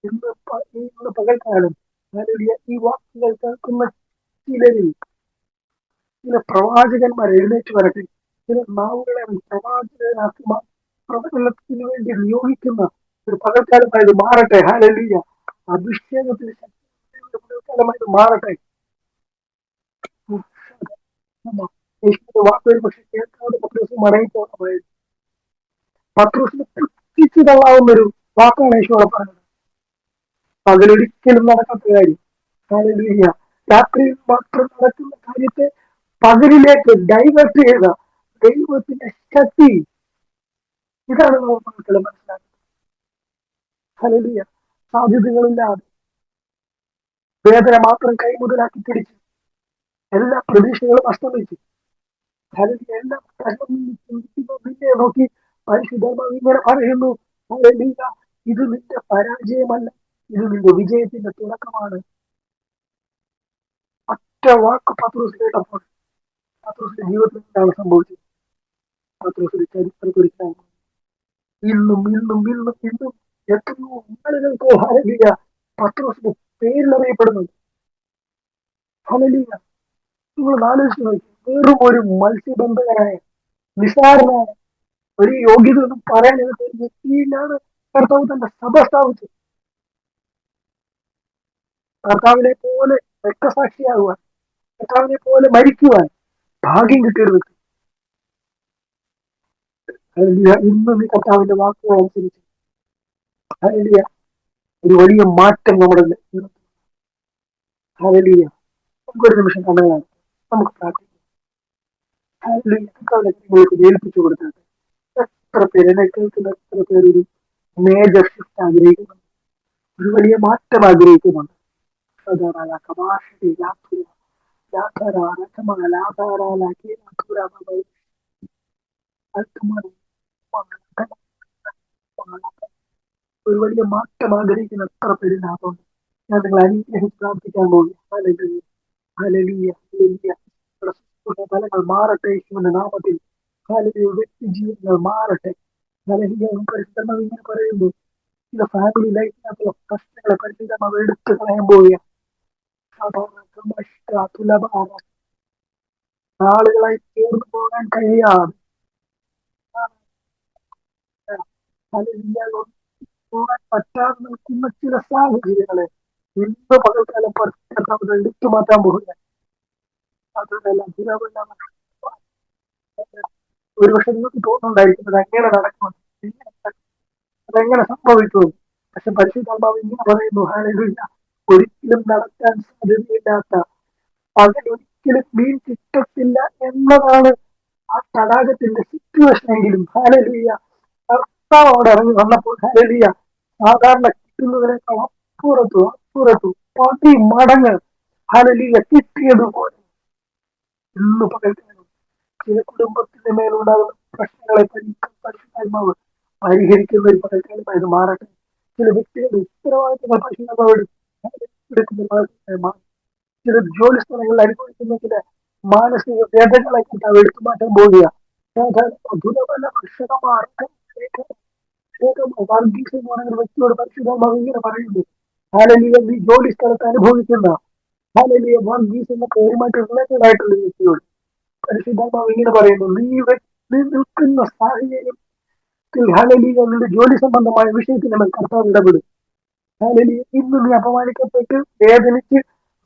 ഇന്ന് പകൽക്കാലം ഹല്ലേലൂയ, ഈ വാക്കുകൾ കേൾക്കുന്ന ചിലരിൽ ചില പ്രവാചകന്മാർ എഴുന്നേറ്റ് വരട്ടെ. ചില നാവുകളെ പ്രവാചകനാക്കി പ്രവചനത്തിന് വേണ്ടി നിയോഗിക്കുന്ന ഒരു പകൽക്കാലമായി ഇത് മാറട്ടെ. ഹല്ലേലൂയ, അഭിഷേകത്തിന് ശക്തി പകൽക്കാലമായി മാറട്ടെ. യേശുവിന്റെ വാക്കുകൾ പക്ഷെ കേൾക്കാതെ പത്രോസ് മടങ്ങിപ്പോകണമായിരുന്നു. പത്രോസിനെ പുച്ഛിച്ചു തള്ളാവുന്ന ഒരു വാക്കാണ് യേശുവിടെ പറഞ്ഞത്. പകലൊരിക്കലും നടക്കാത്ത കാര്യം, ഹല്ലേലൂയ, രാത്രിയിൽ മാത്രം നടക്കുന്ന കാര്യത്തെ പകലിലേക്ക് ഡൈവേർട്ട് ചെയ്ത ദൈവത്തിന്റെ ശക്തി, ഇതാണ് നമ്മൾ പകൽക്കാലം മനസ്സിലാക്കുന്നത്. ഹല്ലേലൂയ, സാധ്യതകളില്ലാതെ വേദന മാത്രം കൈമുതലാക്കി പിടിച്ച് എല്ലാ പ്രതീക്ഷകളും അസ്തമിച്ച് ഹല്ലേലൂയ, എല്ലാ ചിന്തിക്കുന്നു നിന്നെ നോക്കി പരിശുദ്ധാത്മാവ് ഇങ്ങനെ പറയുന്നു, ഹല്ലേലൂയ, ഇത് നിന്റെ പരാജയമല്ല, ഇത് നിന്റെ വിജയത്തിന്റെ തുടക്കമാണ്. ഒറ്റ വാക്ക് പത്രോസ് കേട്ടപ്പോൾ പത്രോസിന്റെ ജീവിതത്തിൽ എന്താണ് സംഭവിച്ചത്? പത്രോസിന്റെ ചരിത്രത്തിൽ ഇന്നും ഇന്നും ഇന്നും ഇന്നും എത്രയോ ആളുകൾക്ക് ഹല്ലേലൂയ പത്രോസിന്റെ പേരിലറിയപ്പെടുന്നുണ്ട്. ഹല്ലേലൂയ, നിങ്ങൾ ആലോചിച്ച് നോക്കി, വെറും ഒരു മത്സ്യബന്ധകനായ നിസാരനായ ഒരു യോഗ്യത ഒന്നും പറയാൻ ഒരു വ്യക്തിയിലാണ് കർത്താവ് തന്റെ സഭ സ്ഥാപിച്ചത്. കർത്താവിനെ പോലെ രക്തസാക്ഷിയാകുവാൻ, കർത്താവിനെ പോലെ മരിക്കുവാൻ ഭാഗ്യം കിട്ടിയൊരു വ്യക്തി. ഹല്ലേലൂയ, ഇന്നും ഈ കർത്താവിന്റെ വാക്കുകൾ അനുസരിച്ച് ഹല്ലേലൂയ ഒരു വലിയ മാറ്റം നമ്മുടെ ഹല്ലേലൂയ. നമുക്കൊരു നിമിഷം കണ്ണുകളാണ്, നമുക്ക് പ്രാർത്ഥിക്കാം. ഹല്ലേലൂയ, കർത്താവിനെ നിങ്ങൾക്ക് ഏൽപ്പിച്ചു കൊടുത്താൽ എത്ര പേര് എന്നെ കേൾക്കുന്ന എത്ര പേര് ഒരു മേജർ ഷിഫ്റ്റ് ആഗ്രഹിക്കുന്നുണ്ട്, ഒരു വലിയ മാറ്റം ആഗ്രഹിക്കുന്നുണ്ട്. ഒരു വലിയ മാറ്റം ആഗ്രഹിക്കുന്ന എത്ര പേരിനകത്തുണ്ട്. ഞാൻ നിങ്ങൾ അനുഗ്രഹിച്ച് പ്രാർത്ഥിക്കാൻ പോകുന്നു. Hallelujah, hallelujah, hallelujah. ഫലങ്ങൾ മാറട്ടെ യേശുവിന്റെ നാമത്തിൽ. ഹല്ലേലൂയ, വ്യക്തി ജീവിതങ്ങൾ മാറട്ടെ. ഹല്ലേലൂയ, പരിശുദ്ധമായി ഇങ്ങനെ പറയുന്നു, ചില ഫാമിലി ലൈഫിനകത്തുള്ള പ്രശ്നങ്ങളെ പരിശുദ്ധമായി എടുത്തു കളയാൻ പോവുക. ആളുകളായി ചേർന്ന് പോകാൻ കഴിയാതെ പോകാൻ പറ്റാതെ നിൽക്കുന്ന ചില സാഹചര്യങ്ങളെ ഇന്ന് പകൽക്കാലം കർത്താവ് എടുത്തു മാറ്റാൻ പോകുക. അതെല്ലാം ഒരുപക്ഷെ നിങ്ങൾക്ക് തോന്നുന്നുണ്ടായിരിക്കും അത് എങ്ങനെ നടക്കും, അതെങ്ങനെ സംഭവിക്കും. പക്ഷെ പരിശുദ്ധാത്മാവ് ഇങ്ങനെ പറയുന്നു, ഹല്ലേലൂയ, ഒരിക്കലും നടക്കാൻ സാധ്യതയില്ലാത്ത, അതിലൊരിക്കലും മീൻ കിട്ടത്തില്ല എന്നതാണ് ആ തടാകത്തിന്റെ സിറ്റുവേഷൻ എങ്കിലും ഹല്ലേലൂയ കർത്താവോട് ഇറങ്ങി വന്നപ്പോൾ ഹല്ലേലൂയ സാധാരണ കിട്ടുന്നതിനേക്കാൾ അപ്പുറത്തു 10 മടങ്ങ് ഹല്ലേലൂയ കിട്ടിയതുപോലെ ഇന്ന് പകൽക്കാലം ചില കുടുംബത്തിന്റെ മേലുണ്ടാകുന്ന പ്രശ്നങ്ങളെ പരിശുദ്ധാത്മാവ് പരിഹരിക്കുന്ന ഒരു പകൽക്കാലമായത് മാറട്ടെ. ചില വ്യക്തികളുടെ ഉത്തരവാദിത്തങ്ങൾ പരിശുദ്ധാത്മാവ് എടുക്കുന്ന ചില ജോലി സ്ഥലങ്ങളിൽ അനുഭവിക്കുന്ന ചില മാനസിക വേദനകളെ കർത്താവ് എടുത്തു മാറ്റാൻ പോവുക. വർഗീസ് എന്ന് പറയുന്ന വ്യക്തിയോട് പരിശുദ്ധാത്മാവ് ഇങ്ങനെ പറയുന്നു, ഹല്ലേലൂയ, നീ ജോലി സ്ഥലത്ത് അനുഭവിക്കുന്ന ഹല്ലേലൂയ വർഗീസ് എന്ന പേരുമായിട്ട് റിലേറ്റഡ് ആയിട്ടുള്ള വ്യക്തിയോട് പരിശുദ്ധാത്മാവ് ഇങ്ങനെ പറയുന്നു, നീ നിൽക്കുന്ന സാഹചര്യത്തിൽ ഹല്ലേലൂയ നിന്റെ ജോലി സംബന്ധമായ വിഷയത്തിൽ നമ്മൾ കർത്താവ് ഇടപെടും. ഹല്ലേലൂയ, ഇന്ന് നീ അപമാനിക്കപ്പെട്ട് വേദനിച്ച്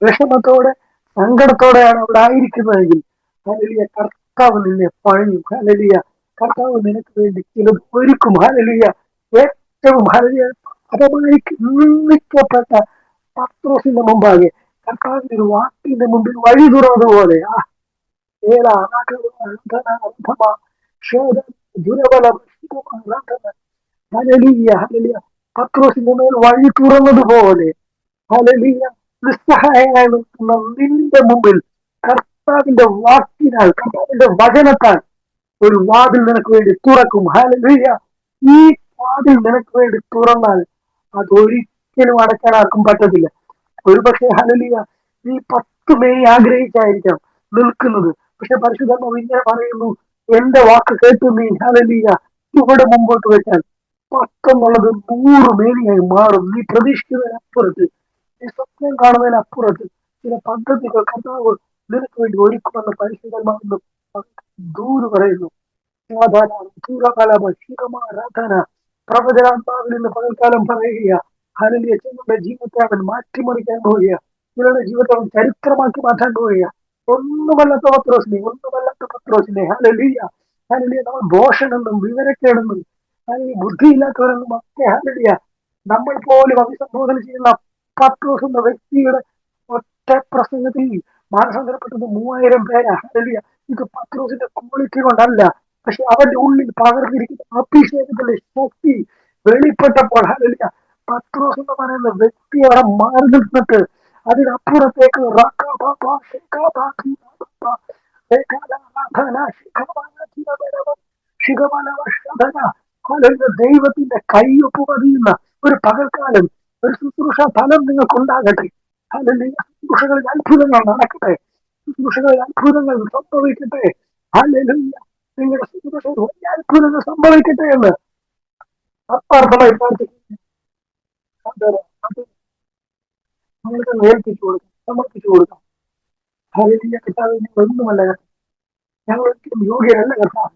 വിഷമത്തോടെ സങ്കടത്തോടെയാണ് അവിടെ ആയിരിക്കുന്നതെങ്കിൽ ഹല്ലേലൂയ കർത്താവ് നിന്നെ പണിയും. ഹല്ലേലൂയ, കർത്താവ് നിനക്ക് വേണ്ടി ചിലത് ഒരുക്കും. ഹല്ലേലൂയ, ഏറ്റവും ഹല്ലേലൂയ നിന്ദിക്കപ്പെട്ട പത്രോസിന്റെ മുമ്പാകെ കർത്താവിന്റെ ഒരു വാക്കിന്റെ മുമ്പിൽ വഴി തുറന്നതുപോലെ പത്രോസിന്റെ മേൽ വഴി തുറന്നതുപോലെ ഹല്ലേലൂയ നിസ്സഹായനായി നിൽക്കുന്ന നിന്റെ മുമ്പിൽ കർത്താവിന്റെ വാക്കിനാൽ, കർത്താവിന്റെ വചനത്താൽ ഒരു വാതിൽ നിനക്ക് വേണ്ടി തുറക്കും. ഹല്ലേലൂയ, ഈ വാതിൽ നിനക്ക് വേണ്ടി തുറന്നാൽ അതൊരിക്കലും അടയ്ക്കാൻ ആർക്കും പറ്റത്തില്ല. ഒരുപക്ഷെ ഹല്ലേലൂയ നീ 10 പേരെ ആഗ്രഹിച്ചായിരിക്കാം നിൽക്കുന്നത്, പക്ഷെ പരിശുദ്ധാത്മാവ് ഇങ്ങനെ പറയുന്നു, എന്റെ വാക്ക് കേട്ടു നീ ഹല്ലേലൂയ ഇവിടെ മുമ്പോട്ട് വെച്ചാൽ 10 എന്നുള്ളത് 100 മേനിയായി മാറും. നീ പ്രതീക്ഷിക്കുന്നതിനപ്പുറത്ത്, നീ സ്വപ്നം കാണുന്നതിനപ്പുറത്ത് ചില പദ്ധതികൾ കർത്താവ് നിനക്ക് വേണ്ടി ഒരുക്കുമെന്ന് പരിശുദ്ധമാകുന്നു ദൂര് പറയുന്നു. പ്രവചനാത്മാവിൽ നിന്ന് പകൽക്കാലം പറയുക, ഹല്ലേലൂയ, ചിലരുടെ ജീവിതത്തെ അവൻ മാറ്റിമറിക്കാൻ പോവുക, ചിലരുടെ ജീവിതത്തെ അവൻ ചരിത്രമാക്കി മാറ്റാൻ പോവുക. ഒന്നുമല്ലാത്ത പത്രോസിനെ, ഒന്നുമല്ലാത്ത പത്രോസിനെ, ഹല്ലേലൂയ, ഹല്ലേലൂയ, നമ്മൾ ഭോഷനെന്നും വിവരക്കേടെന്നും അല്ലെങ്കിൽ ബുദ്ധിയില്ലാത്തവരെന്നും ഒക്കെ, ഹല്ലേലൂയ, നമ്മൾ പോലും അഭിസംബോധന ചെയ്യുന്ന പത്രോസ് എന്ന വ്യക്തിയുടെ ഒറ്റ പ്രസംഗത്തിൽ മാനസാന്തരപ്പെട്ടത് 3000 പേരാ. ഹല്ലേലൂയ. ഇത് പത്രോസിന്റെ ക്വാളിറ്റി കൊണ്ടല്ല, പക്ഷെ അവന്റെ ഉള്ളിൽ പകർന്നിരിക്കുന്ന അഭിഷേകത്തിന്റെ ശക്തി വെളിപ്പെട്ടപ്പോൾ, ഹല്ലേലൂയ, പത്രോസ് എന്ന് പറയുന്ന വ്യക്തി അവിടെ മാറി നിന്നിട്ട് അതിനപ്പുറത്തേക്ക് ദൈവത്തിന്റെ കയ്യൊപ്പ് പതിയുന്ന ഒരു പകൽക്കാലം, ഒരു ശുശ്രൂഷ ഫലം നിങ്ങൾക്ക് ഉണ്ടാകട്ടെ. ഹല്ലേലൂയ. ശുശ്രൂഷകളിൽ അത്ഭുതങ്ങൾ നടക്കട്ടെ, ശുശ്രൂഷകളിൽ അത്ഭുതങ്ങൾ സംഭവിക്കട്ടെ. ഹല്ലേലൂയ. നിങ്ങളുടെ ശുശ്രൂഷയിൽ വലിയ അത്ഭുതങ്ങൾ സംഭവിക്കട്ടെ എന്ന് ആത്മാർത്ഥമായി പ്രാർത്ഥിക്കുന്നു. നിങ്ങൾക്ക് ഏൽപ്പിച്ചു കൊടുക്കാം, സമർപ്പിച്ചു കൊടുക്കാം. ഹല്ലേലൂയ. കർത്താവേ, ഞങ്ങൾ ഒന്നുമല്ല, ഞങ്ങൾ ഒരിക്കലും യോഗ്യരല്ല കർത്താവ്.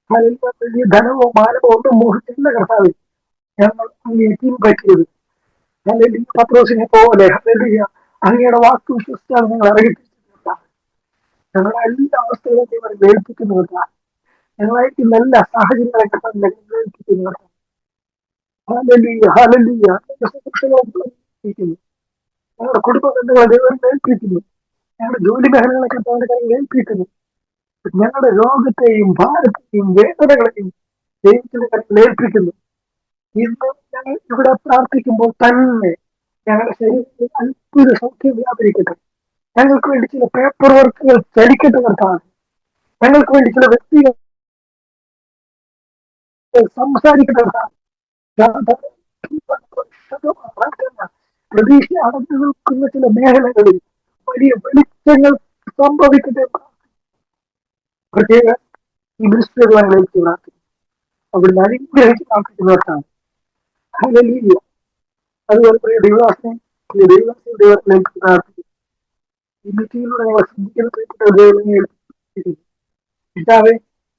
ഹല്ലേലൂയ. വലിയ ധനമോ മാനമോ ഒന്നും മോഹിച്ചല്ല കർത്താവ് ഞങ്ങൾ അങ്ങയെ പിൻപറ്റിയത്. ഹല്ലേലൂയ. പത്രോസിനെ പോലെ, ഹല്ലേലൂയ, അങ്ങയുടെ വാക്ക് വിശ്വസിച്ചാണ് ഞങ്ങൾ ഇറങ്ങിപ്പിച്ചത്. ഞങ്ങളുടെ എല്ലാ അവസ്ഥകളെയും ഏൽപ്പിക്കുന്നു കർത്താവ്. ഞങ്ങളായിരിക്കുന്ന എല്ലാ സാഹചര്യങ്ങളെ കർത്താവിനെ ഏൽപ്പിക്കുന്നു കർത്താവ്. Hallelujah, hallelujah. ശുശ്രൂഷകളെ ഏൽപ്പിക്കുന്നു, ഞങ്ങളുടെ കുടുംബ ബന്ധങ്ങളെ ദൈവം ഏൽപ്പിക്കുന്നു, ഞങ്ങളുടെ ജോലി മേഖലകളെ കർത്താവിന്റെ കയ്യിൽ ഏൽപ്പിക്കുന്നു, ഞങ്ങളുടെ രോഗത്തെയും ഭാരത്തെയും വേദനകളെയും ദൈവത്തിന്റെ കയ്യിൽ ഏൽപ്പിക്കുന്നു. ഇന്ന് ഞങ്ങൾ ഇവിടെ പ്രാർത്ഥിക്കുമ്പോൾ തന്നെ ഞങ്ങളുടെ ശരീരത്തിൽ അത്ഭുത സൗഖ്യം വ്യാപരിക്കട്ടെ. ഞങ്ങൾക്ക് വേണ്ടി ചില പേപ്പർ വർക്കുകൾ ചലിക്കട്ടെ കർത്താവ്. ഞങ്ങൾക്ക് വേണ്ടി ചില വ്യക്തികൾ സംസാരിക്കട്ടെ കർത്താവ്. പ്രതീക്ഷ അടഞ്ഞു നിൽക്കുന്ന ചില മേഖലകളിൽ വലിയ വെളിച്ചങ്ങൾ സംഭവിക്കട്ടെ. പ്രത്യേക ഈ മിനിസ്റ്ററുകളിലേക്ക് പ്രാർത്ഥിക്കും, അവിടുന്ന് അനുഗ്രഹിച്ച് പ്രാർത്ഥിക്കുന്നവർക്കാണ്. ഹല്ലേലൂയ. അതുപോലെ പ്രിയ ദൈവദാസനെ, പ്രിയ ദൈവദാസനെ ദൈവത്തിലേക്ക് പ്രാർത്ഥിക്കും. ഈ മീറ്റിങ്ങിലൂടെ ഞങ്ങൾ ശ്രദ്ധിക്കുന്ന പ്രിയപ്പെട്ട ദൈവം പിതാവേ,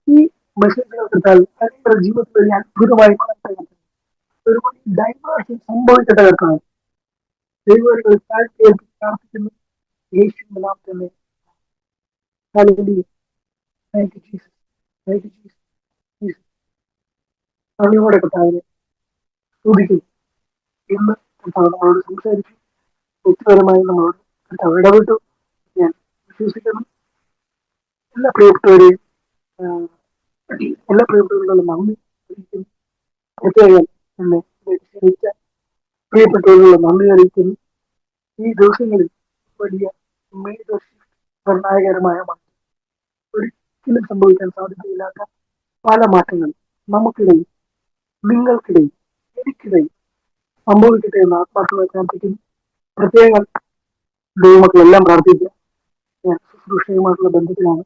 ഈ മെസ്സേജുകൾ കിട്ടാൽ അനേകരുടെ ജീവിതത്തിൽ വലിയ അത്ഭുതമായി മാറട്ടെ. ഒരു വലിയ ഡൈവേർഷൻ സംഭവിക്കട്ടെ കേൾക്കണം. ദൈവങ്ങൾ താഴ്ത്തിയേൽപ്പി പ്രാർത്ഥിക്കുന്നു യേശുവിന്റെ നാമത്തിൽ തന്നെ. Hallelujah. Thank you Jesus, thank you Jesus, Jesus. നന്ദിയോടെ കർത്താവിനെ സ്തുതിക്കുന്നു. ഇന്ന് കർത്താവ് നമ്മളോട് സംസാരിച്ചു, വ്യക്തിപരമായി നമ്മളോട് കർത്താവ് ഇടപെട്ടു. ഞാൻ വിശ്വസിക്കുന്നു. എല്ലാ പ്രിയപ്പെട്ടവരെയും എല്ലാ പ്രിയപ്പെട്ടവരുടെ നന്ദി അറിയിക്കുന്നു. പ്രത്യേകം എന്നെ ക്ഷണിച്ച പ്രിയപ്പെട്ടവരുടെ നന്ദി അറിയിക്കുന്നു. ഈ ദിവസങ്ങളിൽ വലിയ മേജർ നിർണായകരമായ മാറ്റം, ഒരിക്കലും സംഭവിക്കാൻ സാധ്യതയില്ലാത്ത പല മാറ്റങ്ങളും നമുക്കിടയിൽ, നിങ്ങൾക്കിടയിൽ, എനിക്കിടയിൽ സംഭവിക്കട്ടെ എന്ന് ആത്മാർത്ഥമായി പ്രാർത്ഥിക്കുന്നു. പ്രത്യേകം ദൈവമക്കളെല്ലാം പ്രാർത്ഥിക്കുക. ഞാൻ ശുശ്രൂഷയുമായിട്ടുള്ള ബന്ധത്തിലാണ്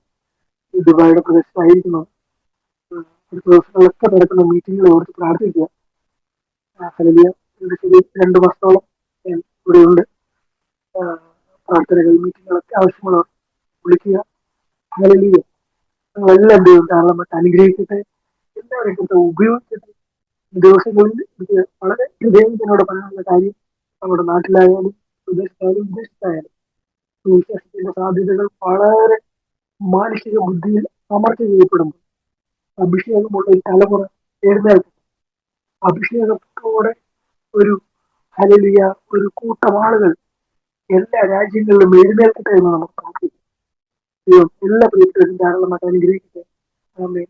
ഈ ദുബായിയുടെ പ്രദേശത്തായിരിക്കുന്നത്. അടുത്ത ദിവസങ്ങളൊക്കെ നടക്കുന്ന മീറ്റിങ്ങുകൾ ഓർത്ത് പ്രാർത്ഥിക്കുക. ഹല്ലേലൂയ. എന്റെ ശരി 2 മാസത്തോളം ഞാൻ ഇവിടെയുണ്ട്. പ്രാർത്ഥനകൾ, മീറ്റിങ്ങുകളൊക്കെ ആവശ്യമുള്ളവർ വിളിക്കുക. ഹല്ലേലൂയ. ഞങ്ങളെല്ലാം ദൈവം ധാരാളമായിട്ട് അനുഗ്രഹിക്കട്ടെ, എല്ലാവരെയും കുറിച്ച് ഉപയോഗിക്കട്ടെ. ഈ ദിവസങ്ങളിൽ എനിക്ക് വളരെ ഹൃദയത്തിനോട് പറയാനുള്ള കാര്യം, നമ്മുടെ നാട്ടിലായാലും വിദേശത്തായാലും സുവിശേഷത്തിന്റെ സാധ്യതകൾ വളരെ മാനുഷിക ബുദ്ധിയിൽ അമർച്ച ചെയ്യപ്പെടുമ്പോൾ അഭിഷേകമുള്ള ഒരു തലമുറ എഴുന്നേൽക്കും. അഭിഷേകത്തോടെ ഒരു ഹല്ലേലൂയ, ഒരു കൂട്ടം ആളുകൾ എല്ലാ രാജ്യങ്ങളിലും എഴുന്നേൽക്കട്ടെ എന്ന് നമുക്ക് പ്രാർത്ഥിക്കാം. ദൈവം എല്ലാ പ്രിയപ്പെട്ടവരും ധാരാളമായിട്ട് അനുഗ്രഹിക്കട്ടെ. ആമേൻ.